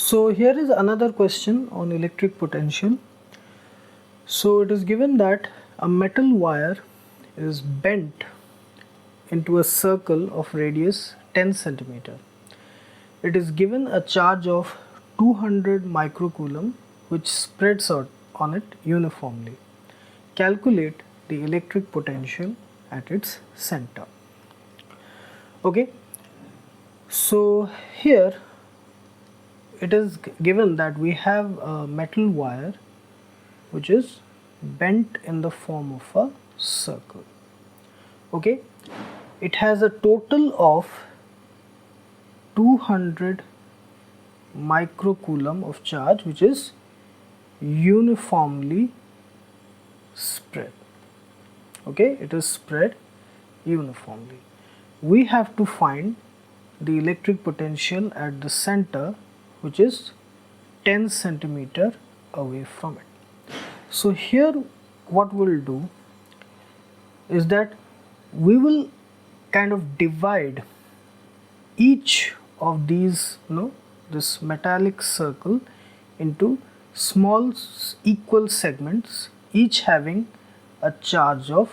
So here is another question on electric potential. So it is given that a metal wire is bent into a circle of radius 10 centimeter. It is given a charge of 200 microcoulomb which spreads out on it uniformly. Calculate the electric potential at its center. Okay, so here it is given that we have a metal wire which is bent in the form of a circle. Okay, it has a total of 200 microcoulomb of charge which is uniformly spread. Okay, it is spread uniformly. We have to find the electric potential at the center, which is 10 centimeter away from it. So here what we'll do is that we will kind of divide each of these, this metallic circle into small equal segments, each having a charge of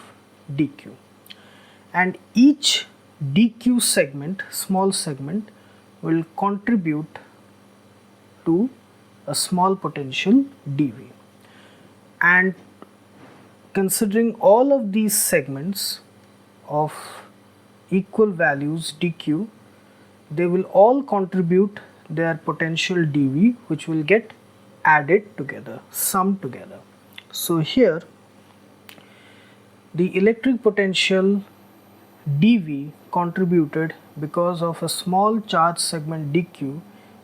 dq, and each dq segment, small segment, will contribute to a small potential dV. And considering all of these segments of equal values dq, they will all contribute their potential dV, which will get added together, summed together. So here the electric potential dV contributed because of a small charge segment dq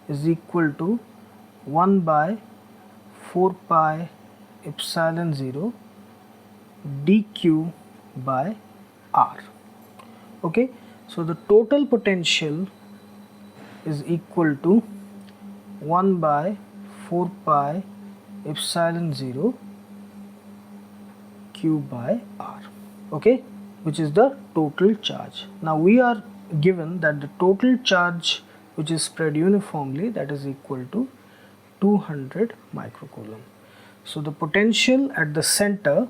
is equal to 1 by 4 pi epsilon 0 dq by r. Okay, so the total potential is equal to 1 by 4 pi epsilon 0 q by r, okay, which is the total charge. Now we are given that the total charge which is spread uniformly, that is equal to 200 microcoulomb. So the potential at the center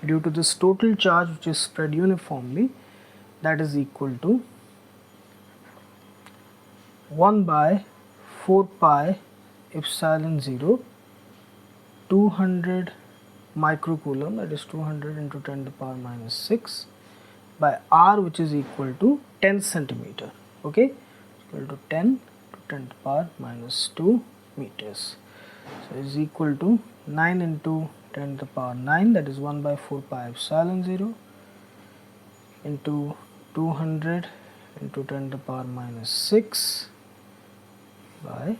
due to this total charge which is spread uniformly, that is equal to 1 by 4 pi epsilon 0 200 microcoulomb, that is 200 into 10 to the power minus 6 by r, which is equal to 10 centimeter. Okay, equal to 10 to 10 to the power minus 2 meters. So is equal to 9 into 10 to the power 9, that is 1 by 4 pi epsilon 0 into 200 into 10 to the power minus 6 by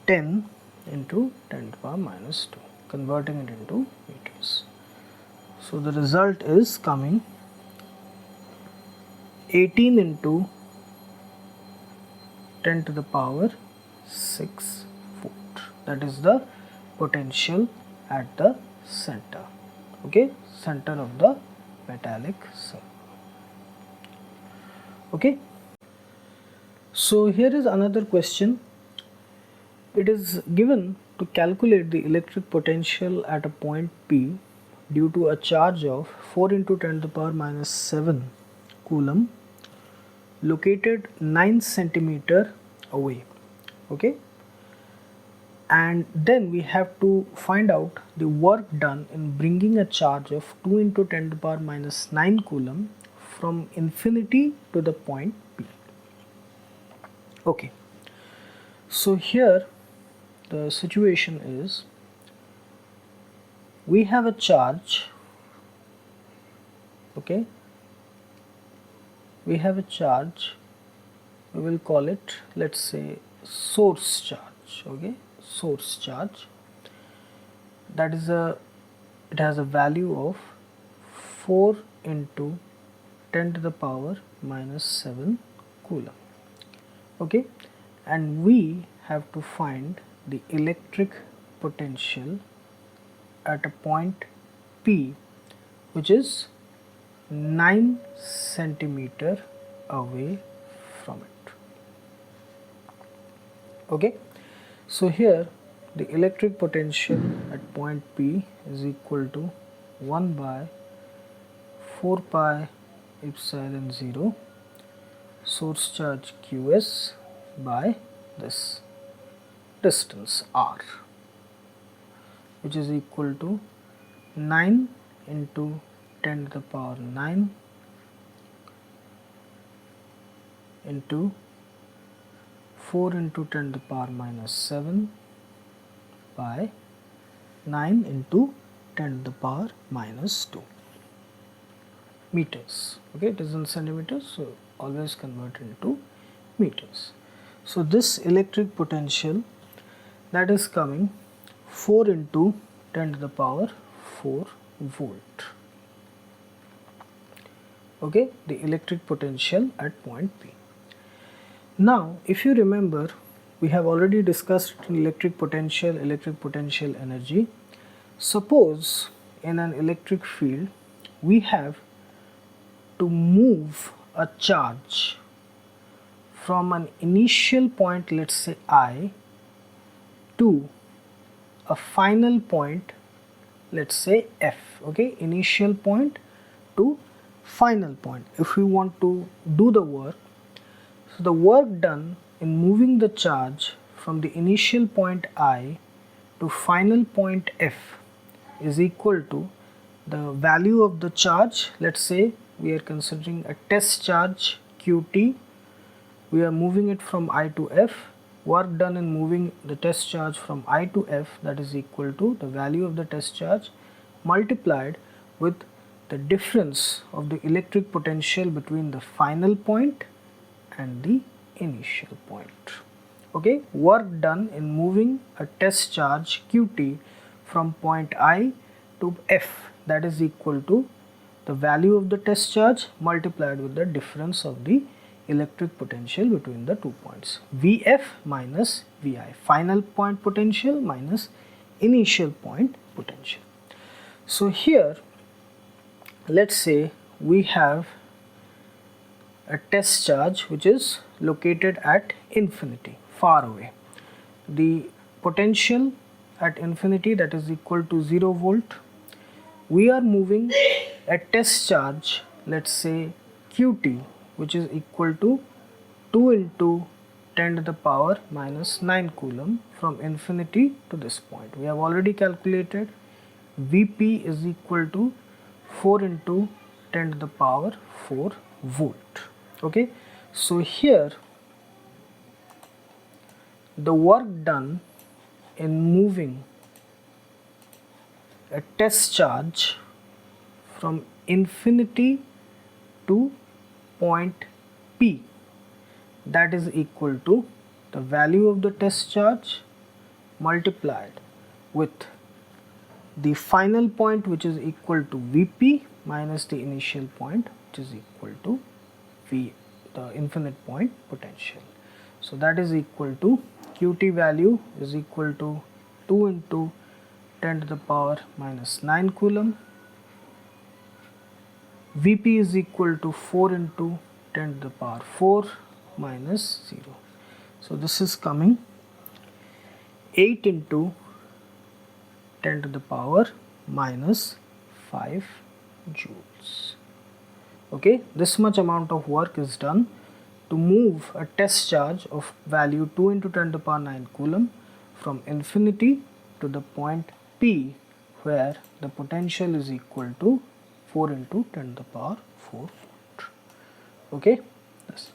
10 into 10 to the power minus 2, converting it into meters. So the result is coming 18 into 10 to the power 6 volt. That is the potential at the center, okay, center of the metallic circle. Okay, so here is another question. It is given to calculate the electric potential at a point P due to a charge of 4 into 10 to the power minus 7 coulomb located 9 centimeter away. Okay, and then we have to find out the work done in bringing a charge of 2 into 10 to the power minus 9 coulomb from infinity to the point P. Okay, so here the situation is we have a charge, okay, we have a charge, we will call it, let's say, source charge, okay, source charge, that is it has a value of 4 into 10 to the power minus 7 coulomb, okay, and we have to find the electric potential at a point P which is 9 centimeter away from it. Okay, So here the electric potential at point P is equal to 1 by 4 pi epsilon 0 source charge Qs by this distance r, which is equal to 9 into 10 to the power 9 into 4 into 10 to the power minus 7 by 9 into 10 to the power minus 2 meters. Okay, it is in centimeters, so always convert into meters. So this electric potential, that is coming 4 into 10 to the power 4 volt. Okay, the electric potential at point P. Now, if you remember, we have already discussed electric potential energy. Suppose in an electric field we have to move a charge from an initial point, let's say I, to a final point, let's say F. Okay, initial point to final point. If we want to do the work, so the work done in moving the charge from the initial point I to final point F is equal to the value of the charge. Let's say we are considering a test charge Qt. We are moving it from I to F. Work done in moving the test charge from I to F, that is equal to the value of the test charge multiplied with the difference of the electric potential between the final point and the initial point. Okay, work done in moving a test charge Qt from point I to F, that is equal to the value of the test charge multiplied with the difference of the electric potential between the 2 points, Vf minus Vi, final point potential minus initial point potential. So here let's say we have a test charge which is located at infinity, far away. The potential at infinity, that is equal to 0 volt. We are moving a test charge, let's say Qt, which is equal to 2 into 10 to the power minus 9 coulomb from infinity to this point. We have already calculated Vp is equal to 4 into 10 to the power 4 volt. Okay, so here the work done in moving a test charge from infinity to point P, that is equal to the value of the test charge multiplied with the final point, which is equal to Vp, minus the initial point, which is equal to V, the infinite point potential. So that is equal to Qt value is equal to 2 into 10 to the power minus 9 coulomb. Vp is equal to 4 into 10 to the power 4 minus 0. So this is coming 8 into 10 to the power minus 5 joules. Okay, this much amount of work is done to move a test charge of value 2 into 10 to the power 9 coulomb from infinity to the point P, where the potential is equal to 4 into 10 to the power 4 volt. Okay, yes.